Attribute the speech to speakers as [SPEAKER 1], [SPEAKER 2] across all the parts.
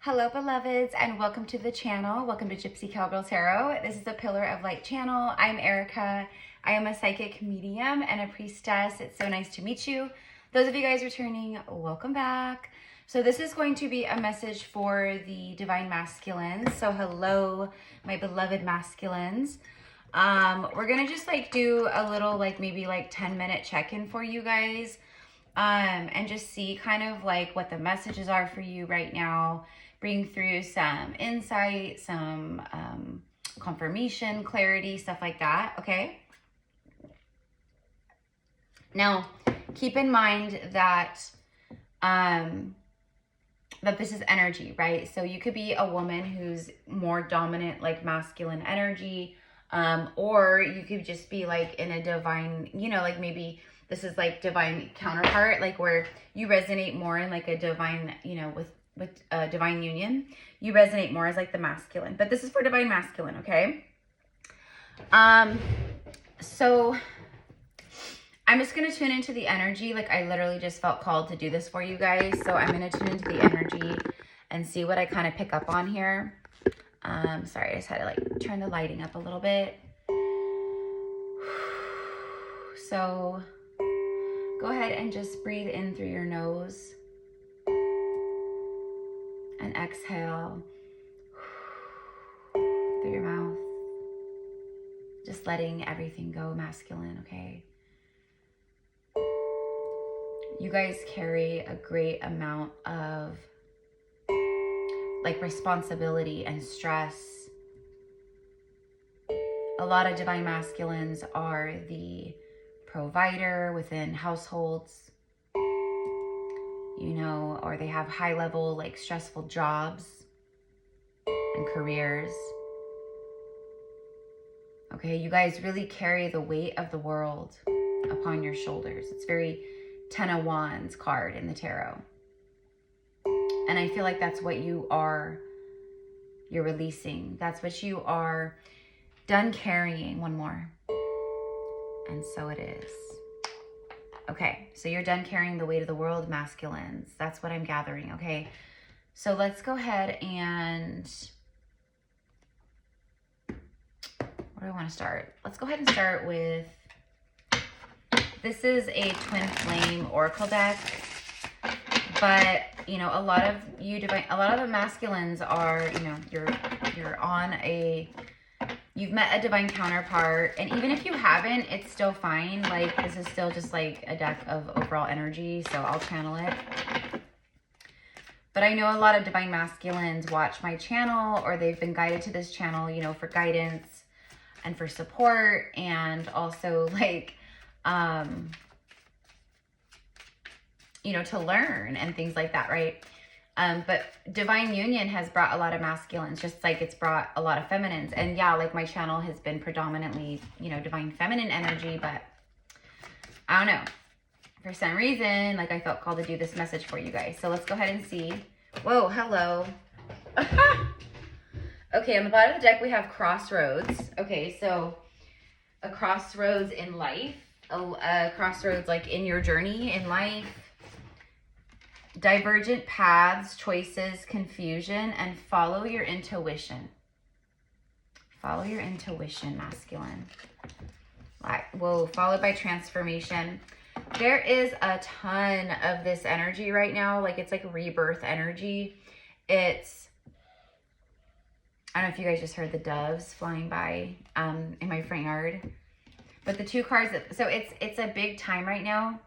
[SPEAKER 1] Hello beloveds and welcome to the channel. Welcome to GypsyCowgirlTarot. This is a Pillar of Light channel. I'm Erica. I am a psychic medium and a priestess. It's so nice to meet you. Those of you guys returning, welcome back. So this is going to be a message for the divine masculines. So hello, my beloved masculines. We're gonna just do a little maybe 10-minute check-in for you guys. And just see kind of what the messages are for you right now. Bring through some insight, some confirmation, clarity, stuff like that, okay? Now, keep in mind that that this is energy, right? So you could be a woman who's more dominant, masculine energy, or you could just be in a divine, maybe this is divine counterpart, where you resonate more in a divine, with a divine union. You resonate more as the masculine, but this is for divine masculine, okay? So I'm just going to tune into the energy. I literally just felt called to do this for you guys. So I'm going to tune into the energy and see what I kind of pick up on here. Sorry, I just had to turn the lighting up a little bit. So go ahead and just breathe in through your nose and exhale through your mouth. Just letting everything go masculine, okay? You guys carry a great amount of responsibility and stress. A lot of divine masculines are the provider within households, or they have high level, stressful jobs and careers. Okay, you guys really carry the weight of the world upon your shoulders. It's very 10 of Wands card in the tarot. And I feel that's what you're releasing. That's what you are done carrying. One more. And so it is. Okay, so you're done carrying the weight of the world, masculines. That's what I'm gathering, okay? So let's go ahead and... where do I want to start? Let's go ahead and start with... this is a twin flame oracle deck. But, a lot of the masculines are, you're on you've met a divine counterpart, and even if you haven't, it's still fine. This is still just a deck of overall energy, so I'll channel it. But I know a lot of divine masculines watch my channel, or they've been guided to this channel, for guidance and for support, and also to learn and things like that, right? But divine union has brought a lot of masculines, just it's brought a lot of feminines. And yeah, my channel has been predominantly, divine feminine energy, but I don't know. For some reason, I felt called to do this message for you guys. So let's go ahead and see. Whoa, hello. Okay, on the bottom of the deck, we have Crossroads. Okay, so a crossroads in life, a crossroads in your journey in life. Divergent paths, choices, confusion, and follow your intuition. Follow your intuition, masculine. Whoa, followed by transformation. There is a ton of this energy right now. It's rebirth energy. It's, I don't know if you guys just heard the doves flying by in my front yard. But the two cards, so it's a big time right now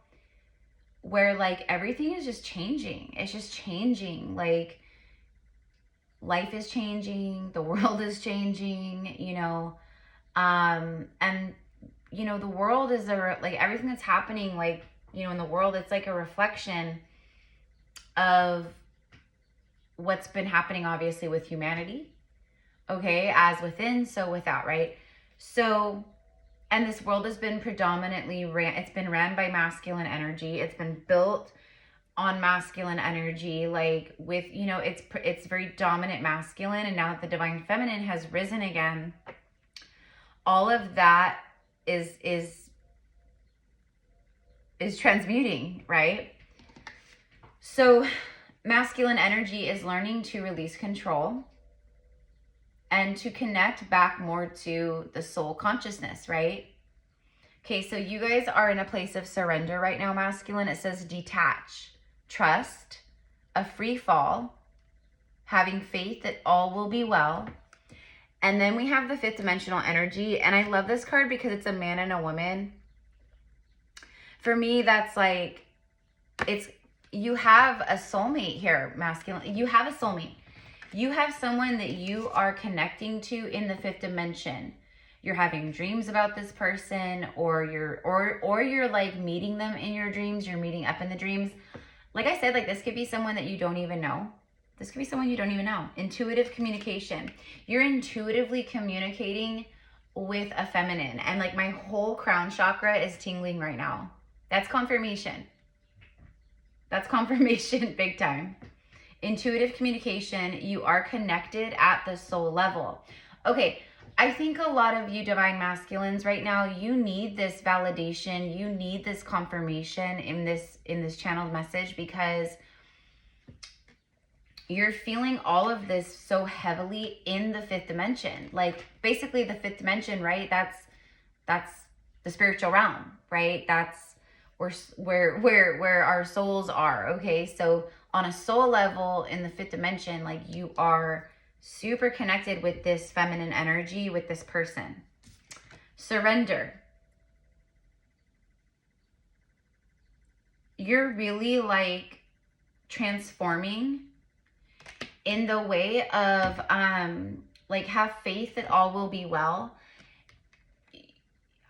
[SPEAKER 1] where everything is just changing. It's just changing. Life is changing, the world is changing, and the world is everything that's happening, in the world, it's a reflection of what's been happening, obviously, with humanity. Okay, as within, so without, right? So, and this world has been predominantly it's been ran by masculine energy. It's been built on masculine energy, with, it's very dominant masculine. And now that the divine feminine has risen again, all of that is transmuting, right? So masculine energy is learning to release control and to connect back more to the soul consciousness, right? Okay, so you guys are in a place of surrender right now, masculine. It says detach, trust, a free fall, having faith that all will be well. And then we have the fifth dimensional energy. And I love this card because it's a man and a woman. For me, that's like, you have a soulmate here, masculine. You have a soulmate. You have someone that you are connecting to in the fifth dimension. You're having dreams about this person, or you're like meeting them in your dreams. You're meeting up in the dreams. Like I said, like this could be someone that you don't even know. This could be someone you don't even know. Intuitive communication. You're intuitively communicating with a feminine. And like my whole crown chakra is tingling right now. That's confirmation. That's confirmation big time. Intuitive communication. You are connected at the soul level. Okay. I think a lot of you divine masculines right now, you need this validation. You need this confirmation in this channeled message, because you're feeling all of this so heavily in the fifth dimension. Like basically the fifth dimension, right? That's the spiritual realm, right? That's where our souls are. Okay. So on a soul level in the fifth dimension, like you are super connected with this feminine energy, with this person. Surrender. You're really like transforming in the way of like have faith that all will be well.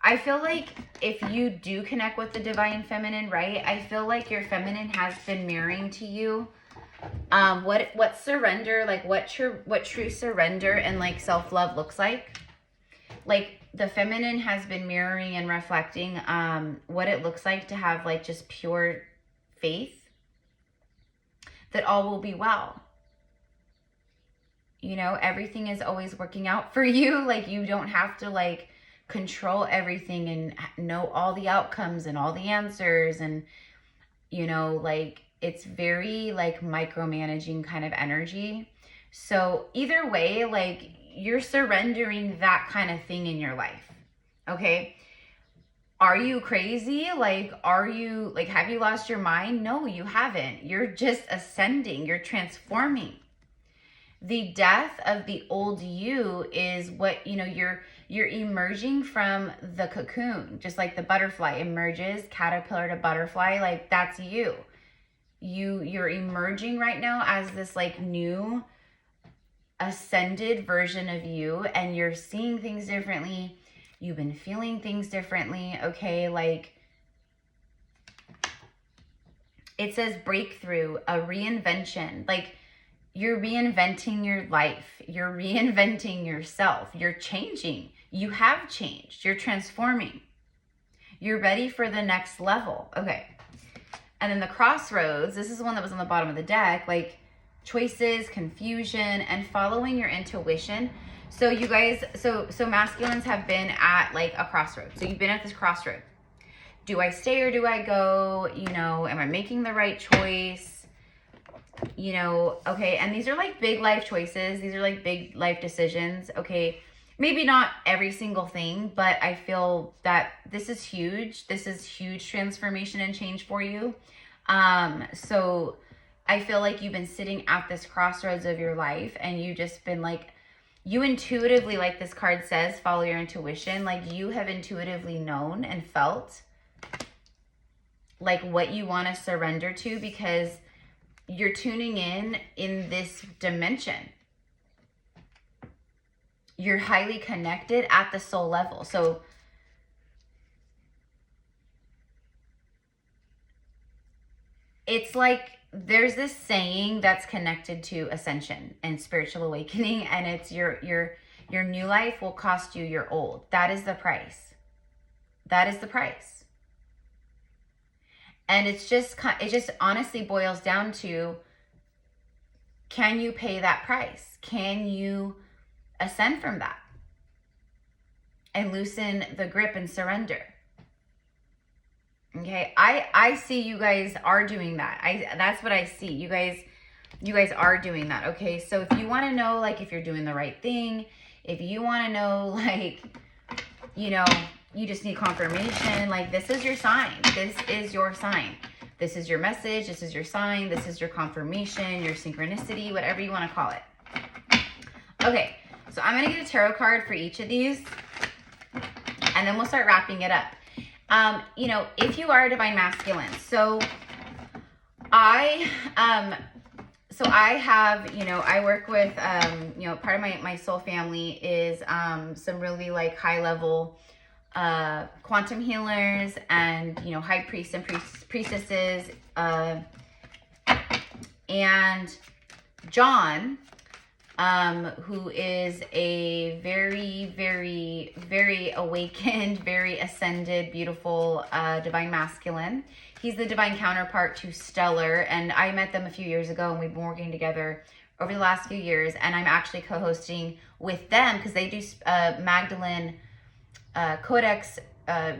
[SPEAKER 1] I feel like if you do connect with the divine feminine, right? I feel like your feminine has been mirroring to you what surrender, like what true surrender and like self-love looks like. Like the feminine has been mirroring and reflecting what it looks like to have like just pure faith that all will be well. You know, everything is always working out for you. Like you don't have to like control everything and know all the outcomes and all the answers, and you know, like it's very like micromanaging kind of energy. So either way, like you're surrendering that kind of thing in your life. Okay. Are you crazy? Like, are you like, have you lost your mind? No, you haven't. You're just ascending. You're transforming. The death of the old you is what, you know, you're emerging from the cocoon, just like the butterfly emerges, caterpillar to butterfly. Like that's you. You're emerging right now as this like new ascended version of you, and you're seeing things differently. You've been feeling things differently. Okay. Like it says breakthrough, a reinvention. Like you're reinventing your life. You're reinventing yourself. You're changing. You have changed. You're transforming. You're ready for the next level. Okay. And then the Crossroads, this is the one that was on the bottom of the deck, like choices, confusion, and following your intuition. So you guys, so masculines have been at like a crossroad. So you've been at this crossroad. Do I stay or do I go? You know, am I making the right choice? You know, okay. And these are like big life choices. These are like big life decisions. Okay. Maybe not every single thing, but I feel that this is huge. This is huge transformation and change for you. So I feel like you've been sitting at this crossroads of your life, and you've just been like, you intuitively, like this card says, follow your intuition. Like you have intuitively known and felt like what you want to surrender to, because you're tuning in this dimension. You're highly connected at the soul level. So it's like there's this saying that's connected to ascension and spiritual awakening, and it's your new life will cost you your old. That is the price. That is the price. And it just honestly boils down to, can you pay that price? Can you ascend from that and loosen the grip and surrender? Okay, I see you guys are doing that. That's what I see. You guys you guys are doing that, okay? So if you want to know, like, if you're doing the right thing, if you want to know, like, you know, you just need confirmation, like, this is your sign. This is your sign. This is your message. This is your sign. This is your confirmation, your synchronicity, whatever you want to call it. Okay, so I'm going to get a tarot card for each of these, and then we'll start wrapping it up. You know, if you are a divine masculine, so I have, you know, I work with, you know, part of my soul family is some really like high level quantum healers and, you know, high priests and priestesses. And John, who is a very, very, very awakened, very ascended, beautiful divine masculine. He's the divine counterpart to Stellar, and I met them a few years ago, and we've been working together over the last few years, and I'm actually co-hosting with them because they do Magdalene Codex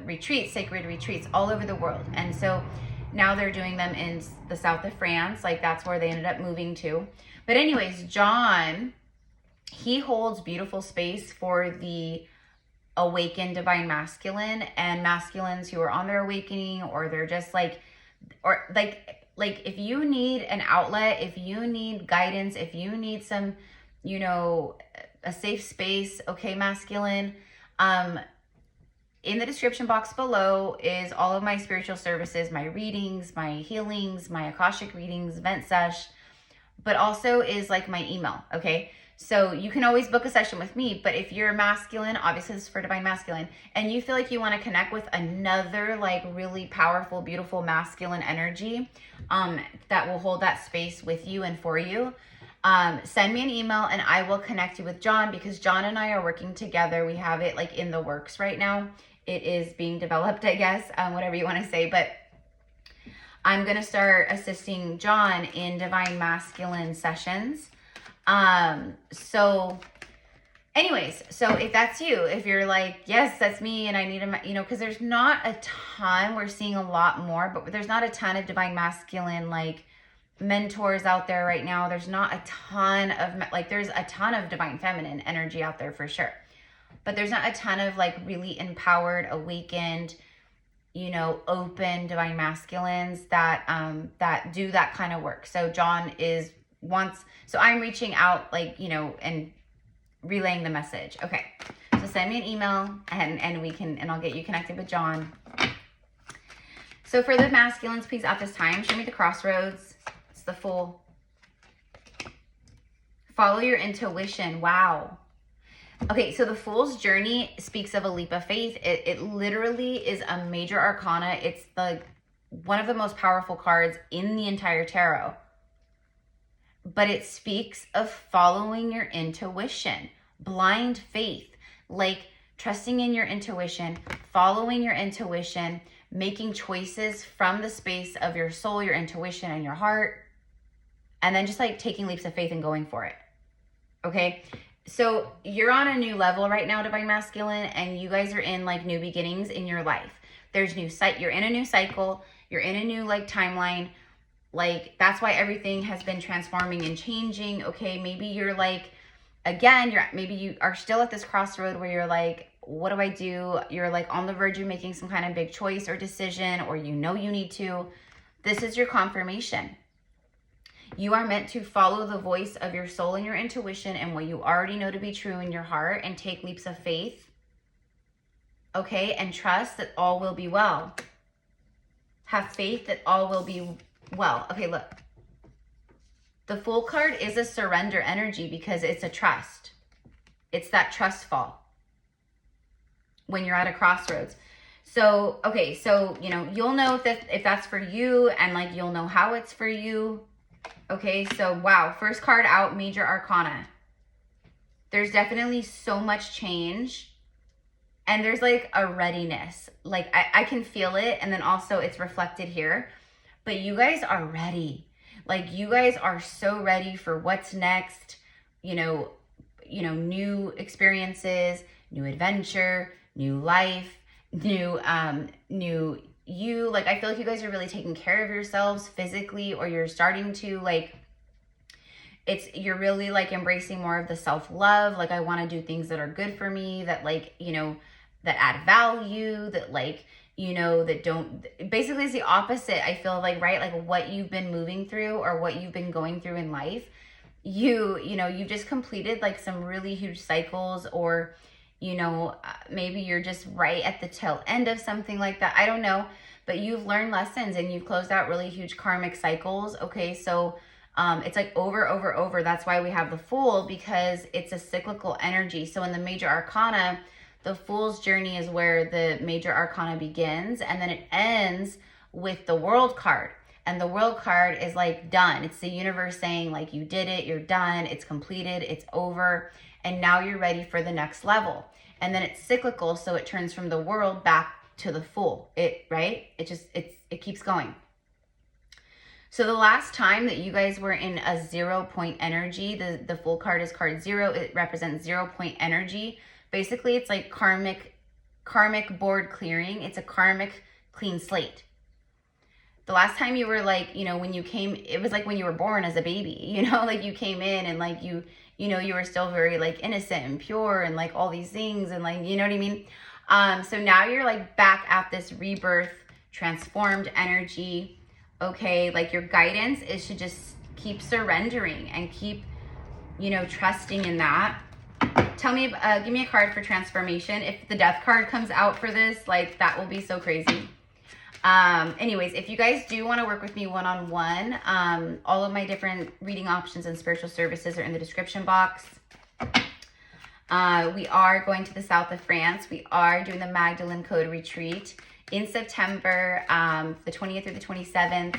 [SPEAKER 1] retreats, sacred retreats all over the world. And so now they're doing them in the south of France, like that's where they ended up moving to. But anyways, John, he holds beautiful space for the awakened divine masculine and masculines who are on their awakening, or they're just like, or like if you need an outlet, if you need guidance, if you need some, you know, a safe space, okay, masculine, in the description box below is all of my spiritual services, my readings, my healings, my Akashic readings, vent sesh, but also is like my email, okay? So you can always book a session with me, but if you're a masculine, obviously this is for divine masculine, and you feel like you want to connect with another like really powerful, beautiful masculine energy that will hold that space with you and for you, send me an email and I will connect you with John, because John and I are working together. We have it like in the works right now. It is being developed, I guess, whatever you want to say, but I'm going to start assisting John in divine masculine sessions. So anyways, so if that's you, if you're like, yes, that's me, and I need a, you know, because there's not a ton, we're seeing a lot more, but there's not a ton of divine masculine, like, mentors out there right now. There's not a ton of, like, there's a ton of divine feminine energy out there for sure, but there's not a ton of, like, really empowered, awakened, you know, open divine masculines that, that do that kind of work. So John is so I'm reaching out, like, you know, and relaying the message. Okay. So send me an email and I'll get you connected with John. So for the masculines, please at this time, show me the Crossroads. It's the Fool. Follow your intuition. Wow. Okay. So the Fool's journey speaks of a leap of faith. It literally is a major arcana. It's one of the most powerful cards in the entire tarot. But it speaks of following your intuition, blind faith, like trusting in your intuition, following your intuition, making choices from the space of your soul, your intuition, and your heart, and then just like taking leaps of faith and going for it. Okay. So you're on a new level right now, divine masculine, and you guys are in like new beginnings in your life. There's you're in a new cycle. You're in a new like timeline. Like, that's why everything has been transforming and changing. Okay, maybe you're like, again, maybe you are still at this crossroad where you're like, what do I do? You're like on the verge of making some kind of big choice or decision, or you know you need to. This is your confirmation. You are meant to follow the voice of your soul and your intuition and what you already know to be true in your heart, and take leaps of faith. Okay, and trust that all will be well. Have faith that all will be well. Okay, look. The Fool card is a surrender energy because it's a trust. It's that trust fall when you're at a crossroads. So, okay, so, you know, you'll know if that's for you, and like you'll know how it's for you. Okay, so wow, first card out, major arcana. There's definitely so much change, and there's like a readiness. Like I can feel it, and then also it's reflected here. But you guys are ready. Like, you guys are so ready for what's next. You know, new experiences, new adventure, new life, new you. Like, I feel like you guys are really taking care of yourselves physically, or you're starting to, like, you're really like embracing more of the self-love. Like, I want to do things that are good for me, that like, you know, that add value, that like, you know, that don't, basically it's the opposite. I feel like, right? Like what you've been moving through or what you've been going through in life, you know, you just completed like some really huge cycles, or, you know, maybe you're just right at the tail end of something like that. I don't know, but you've learned lessons and you've closed out really huge karmic cycles. Okay. So, it's like over. That's why we have the Fool, because it's a cyclical energy. So in the major arcana, the Fool's journey is where the major arcana begins, and then it ends with the World card. And the World card is like done. It's the universe saying like, you did it, you're done, it's completed, it's over, and now you're ready for the next level. And then it's cyclical, so it turns from the World back to the Fool. Right? It keeps going. So the last time that you guys were in a 0 point energy, the Fool card is card 0. It represents 0 point energy. Basically, it's like karmic board clearing. It's a karmic clean slate. The last time you were like, you know, when you came, it was like when you were born as a baby, you know, like you came in and like you know, you were still very like innocent and pure and like all these things and like, you know what I mean? So now you're like back at this rebirth, transformed energy. Okay, like your guidance is to just keep surrendering and keep, you know, trusting in that. Tell me, give me a card for transformation. If the Death card comes out for this, like that will be so crazy. Anyways, if you guys do want to work with me one-on-one, all of my different reading options and spiritual services are in the description box. We are going to the south of France. We are doing the Magdalene Code Retreat in September, the 20th through the 27th.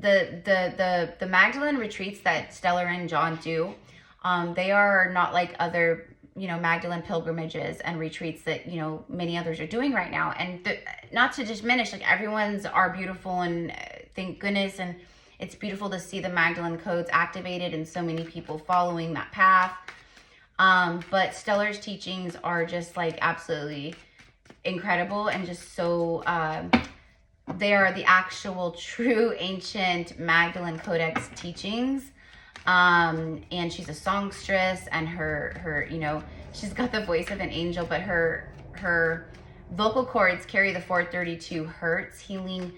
[SPEAKER 1] The Magdalene retreats that Stellar and John do, they are not like other, you know, Magdalene pilgrimages and retreats that, you know, many others are doing right now. And not to diminish, like everyone's are beautiful and thank goodness. And it's beautiful to see the Magdalene codes activated and so many people following that path. But Stellar's teachings are just like absolutely incredible and just so, they are the actual true ancient Magdalene Codex teachings. And she's a songstress, and her, you know, she's got the voice of an angel, but her vocal cords carry the 432 hertz healing,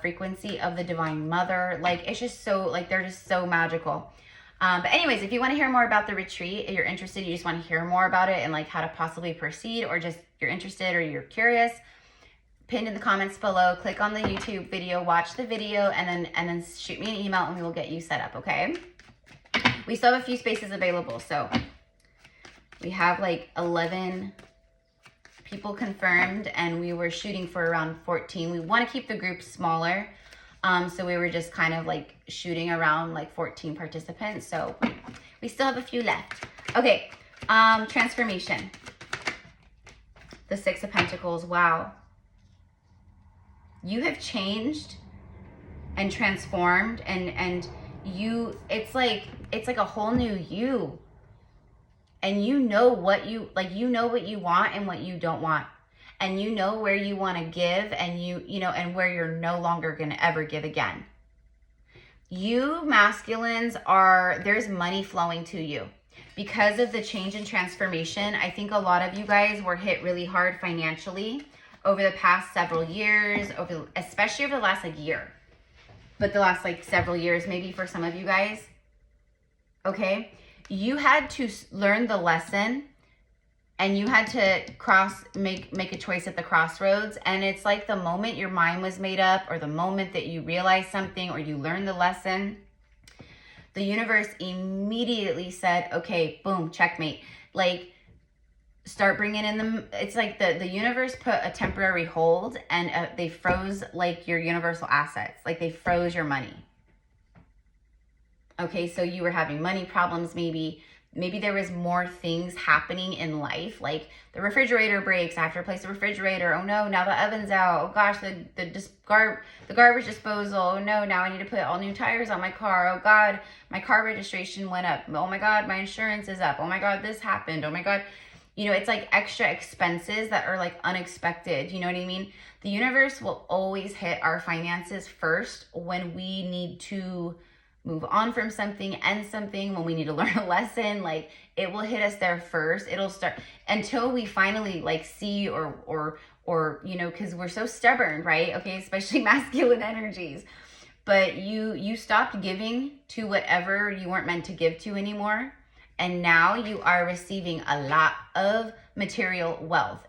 [SPEAKER 1] frequency of the Divine Mother. Like, it's just so, like, they're just so magical. But anyways, if you want to hear more about the retreat, if you're interested, you just want to hear more about it and like how to possibly proceed, or just you're interested or you're curious, pinned in the comments below, click on the YouTube video, watch the video, and then shoot me an email and we will get you set up, okay? We still have a few spaces available, so we have like 11 people confirmed, and we were shooting for around 14. We want to keep the group smaller, so we were just kind of like shooting around like 14 participants, so we still have a few left. Okay, transformation. The Six of Pentacles. Wow. You have changed and transformed, and you, it's like a whole new you. And you know what you, like, you know what you want and what you don't want. And you know where you want to give, and you know, and where you're no longer going to ever give again. You masculines are, there's money flowing to you. Because of the change and transformation, I think a lot of you guys were hit really hard financially over the past several years, especially over the last like year. But the last like several years, maybe for some of you guys. Okay? You had to learn the lesson, and you had to make a choice at the crossroads. And it's like the moment your mind was made up, or the moment that you realized something, or you learned the lesson, the universe immediately said, okay, boom, checkmate. Like, start bringing in them. It's like the universe put a temporary hold, and they froze like your universal assets. Like, they froze your money. Okay, so you were having money problems, maybe there was more things happening in life, like the refrigerator breaks, I have to replace the refrigerator. Oh no, now the oven's out. Oh gosh, the garbage disposal. Oh no, now I need to put all new tires on my car. Oh God, my car registration went up. Oh my God, my insurance is up. Oh my God, this happened. Oh my God. You know, it's like extra expenses that are like unexpected. You know what I mean? The universe will always hit our finances first when we need to move on from something, end something, when we need to learn a lesson, like it will hit us there first. It'll start until we finally like see or you know, because we're so stubborn, right? Okay, especially masculine energies. But you stopped giving to whatever you weren't meant to give to anymore. And now you are receiving a lot of material wealth.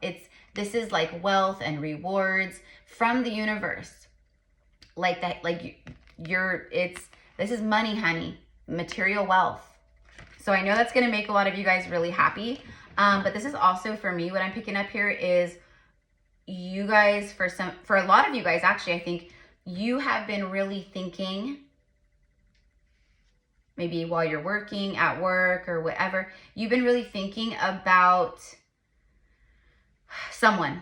[SPEAKER 1] This is like wealth and rewards from the universe. Like that, like this is money, honey, material wealth. So I know that's going to make a lot of you guys really happy. But this is also for me, what I'm picking up here is you guys, for a lot of you guys, actually, I think you have been really thinking, maybe while you're working at work or whatever, you've been really thinking about someone.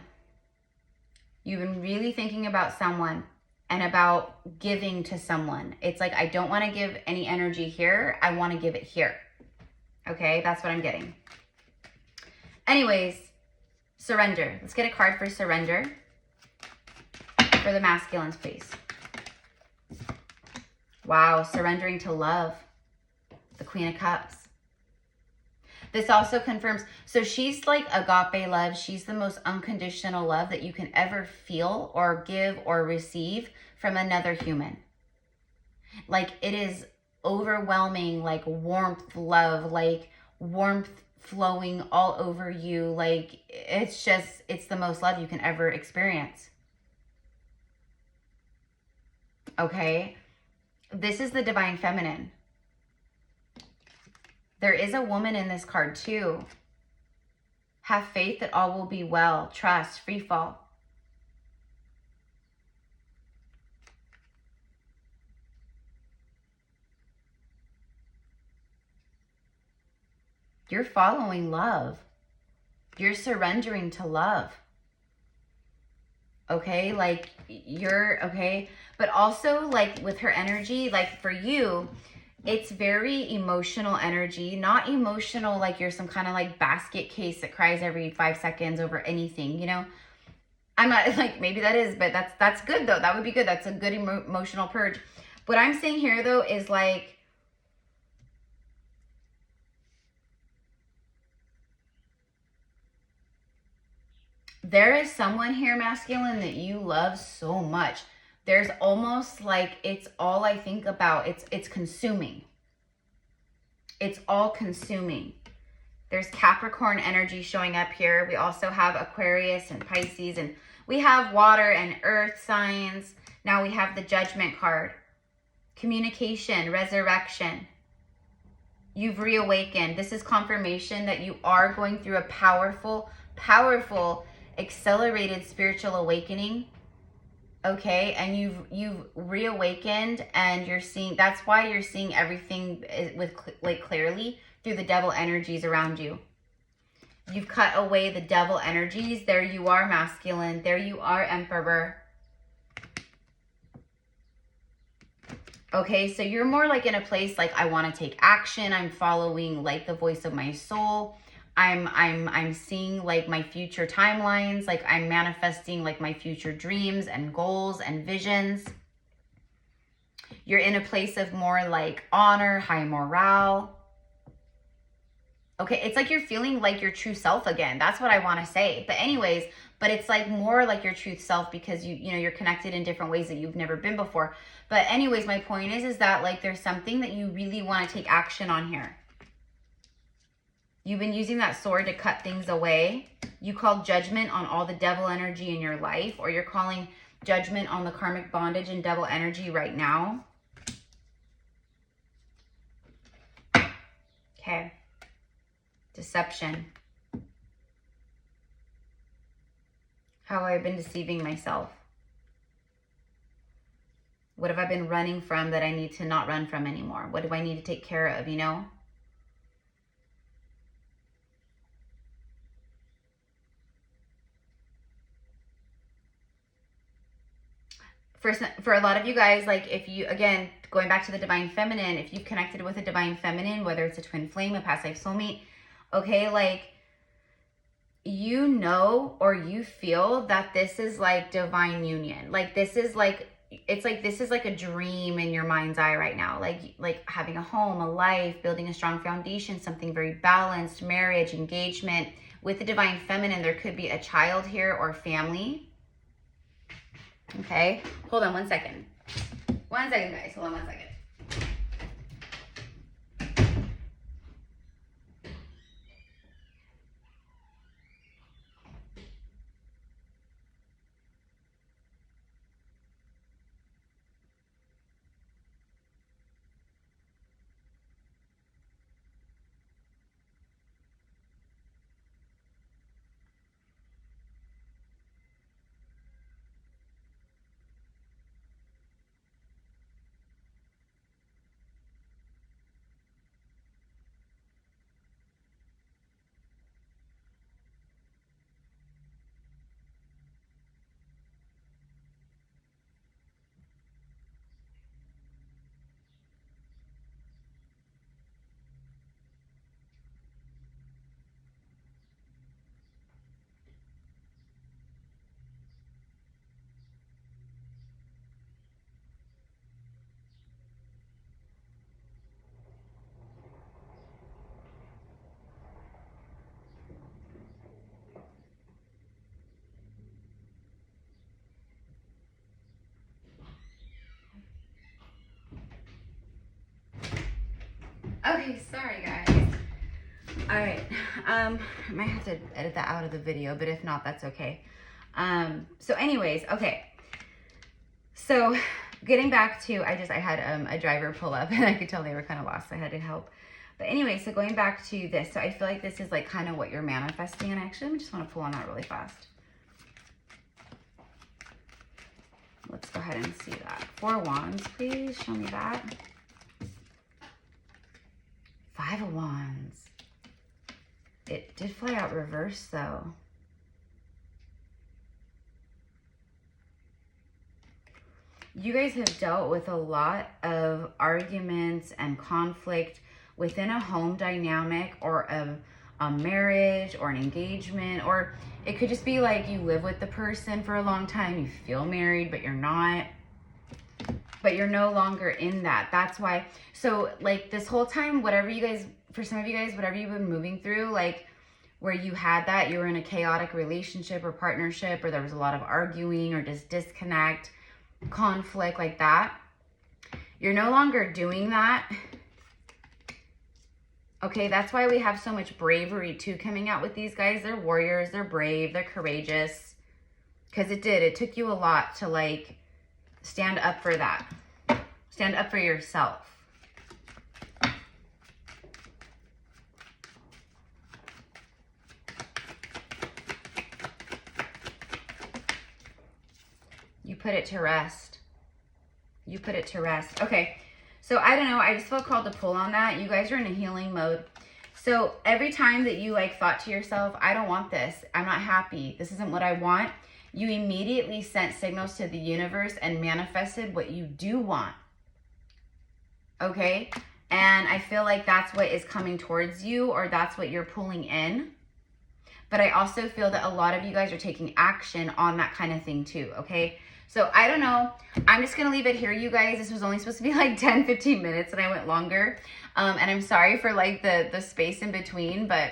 [SPEAKER 1] You've been really thinking about someone and about giving to someone. It's like, I don't want to give any energy here. I want to give it here. Okay, that's what I'm getting. Anyways, surrender. Let's get a card for surrender for the masculines, please. Wow, surrendering to love. The Queen of Cups. This also confirms, so she's like agape love. She's the most unconditional love that you can ever feel or give or receive from another human. Like it is overwhelming, like warmth, love, like warmth flowing all over you. Like it's the most love you can ever experience. Okay. This is the divine feminine. There is a woman in this card too. Have faith that all will be well. Trust, free fall. You're following love. You're surrendering to love. Okay, like you're okay. But also like with her energy, like for you, it's very emotional energy, not emotional like you're some kind of like basket case that cries every 5 seconds over anything, you know? I'm not like, maybe that is, but that's good though. That would be good. That's a good emotional purge. What I'm saying here though is like, there is someone here, masculine, that you love so much. There's almost like it's all I think about. It's consuming. It's all consuming. There's Capricorn energy showing up here. We also have Aquarius and Pisces, and we have water and earth signs. Now we have the Judgment card. Communication, resurrection. You've reawakened. This is confirmation that you are going through a powerful, powerful, accelerated spiritual awakening. Okay, and you've reawakened, and you're seeing, that's why you're seeing everything with like clearly through the devil energies around you. You've cut away the devil energies. There you are, masculine. There you are, Emperor. Okay, so you're more like in a place like, I want to take action. I'm following like the voice of my soul. I'm seeing like my future timelines, like I'm manifesting like my future dreams and goals and visions. You're in a place of more like honor, high morale. Okay, it's like you're feeling like your true self again. That's what I want to say. But anyways, but it's like more like your true self because you know, you're connected in different ways that you've never been before. But anyways, my point is that like there's something that you really want to take action on here. You've been using that sword to cut things away. You called judgment on all the devil energy in your life, or you're calling judgment on the karmic bondage and devil energy right now. Okay. Deception. How have I been deceiving myself? What have I been running from that I need to not run from anymore? What do I need to take care of, you know? For a lot of you guys, like if you, again, going back to the divine feminine, if you've connected with a divine feminine, whether it's a twin flame, a past life soulmate, okay, like you know, or you feel that this is like divine union. Like this is like it's like this is like a dream in your mind's eye right now, like having a home, a life, building a strong foundation, something very balanced, marriage, engagement. With the divine feminine, there could be a child here or family. Okay, hold on 1 second. 1 second, guys. Hold on 1 second. Okay, sorry guys. All right, I might have to edit that out of the video, but if not, that's okay. So anyways, okay. So getting back to, I had a driver pull up and I could tell they were kind of lost, so I had to help. But anyway, so going back to this, so I feel like this is like kind of what you're manifesting, and actually I just want to pull on that really fast. Let's go ahead and see that. 4 Wands, please show me that. 5 of Wands. It did fly out reverse though. You guys have dealt with a lot of arguments and conflict within a home dynamic or a marriage or an engagement, or it could just be like you live with the person for a long time, you feel married, but you're not. But you're no longer in that. That's why. So like this whole time, whatever you guys, for some of you guys, whatever you've been moving through, like where you had that, you were in a chaotic relationship or partnership, or there was a lot of arguing or just disconnect, conflict like that. You're no longer doing that. Okay, that's why we have so much bravery too coming out with these guys. They're warriors, they're brave, they're courageous. Because it took you a lot to like stand up for that. Stand up for yourself. You put it to rest. You put it to rest. Okay, so I don't know. I just felt called to pull on that. You guys are in a healing mode. So every time that you like thought to yourself, I don't want this. I'm not happy. This isn't what I want. You immediately sent signals to the universe and manifested what you do want. Okay? And I feel like that's what is coming towards you, or that's what you're pulling in. But I also feel that a lot of you guys are taking action on that kind of thing too, okay? So I don't know. I'm just going to leave it here, you guys. This was only supposed to be like 10, 15 minutes and I went longer. And I'm sorry for like the space in between, but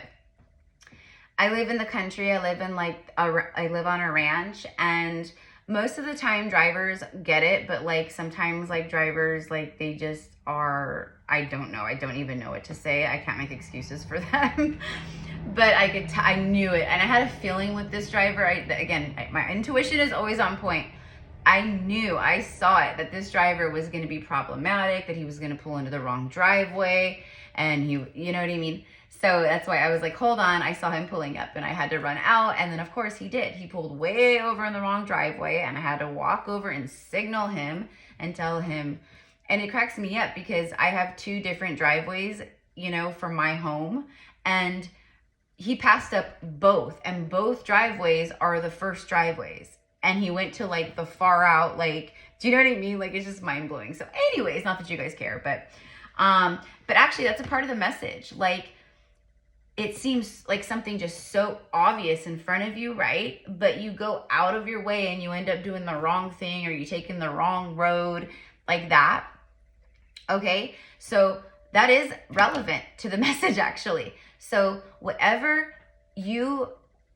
[SPEAKER 1] I live in the country. I live in like, I live on a ranch, and most of the time drivers get it, but like sometimes like drivers, like they just are, I don't know. I don't even know what to say. I can't make excuses for them. But I knew it. And I had a feeling with this driver. My intuition is always on point. I saw it, that this driver was going to be problematic, that he was going to pull into the wrong driveway, and you know what I mean? So that's why I was like, hold on. I saw him pulling up and I had to run out. And then of course he did. He pulled way over in the wrong driveway, and I had to walk over and signal him and tell him. And it cracks me up because I have 2 different driveways, you know, from my home, and he passed up both, and both driveways are the first driveways. And he went to like the far out, like, do you know what I mean? Like, it's just mind blowing. So anyways, not that you guys care, but actually that's a part of the message. Like, it seems like something just so obvious in front of you, right? But you go out of your way and you end up doing the wrong thing, or you taking the wrong road, like that. Okay, so that is relevant to the message, actually. So whatever you've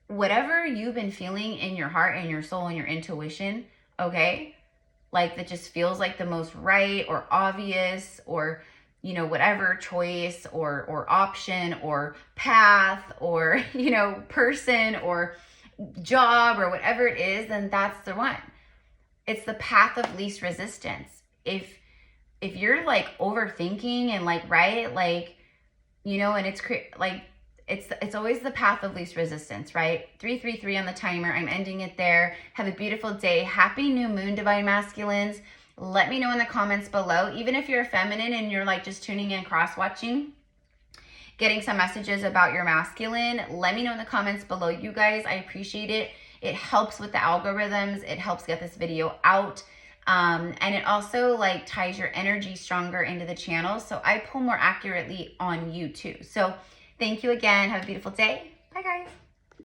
[SPEAKER 1] been feeling in your heart and your soul and your intuition, okay, like that just feels like the most right or obvious, or you know, whatever choice or option or path or, you know, person or job or whatever it is, then that's the one. It's the path of least resistance. If you're like overthinking and like, right, like, you know, and it's always the path of least resistance, right? 333 on the timer. I'm ending it there. Have a beautiful day. Happy new moon, divine masculines. Let me know in the comments below. Even if you're a feminine and you're like just tuning in, cross-watching, getting some messages about your masculine, let me know in the comments below. You guys, I appreciate it. It helps with the algorithms. It helps get this video out. And it also like ties your energy stronger into the channel. So I pull more accurately on you too. So thank you again. Have a beautiful day. Bye guys.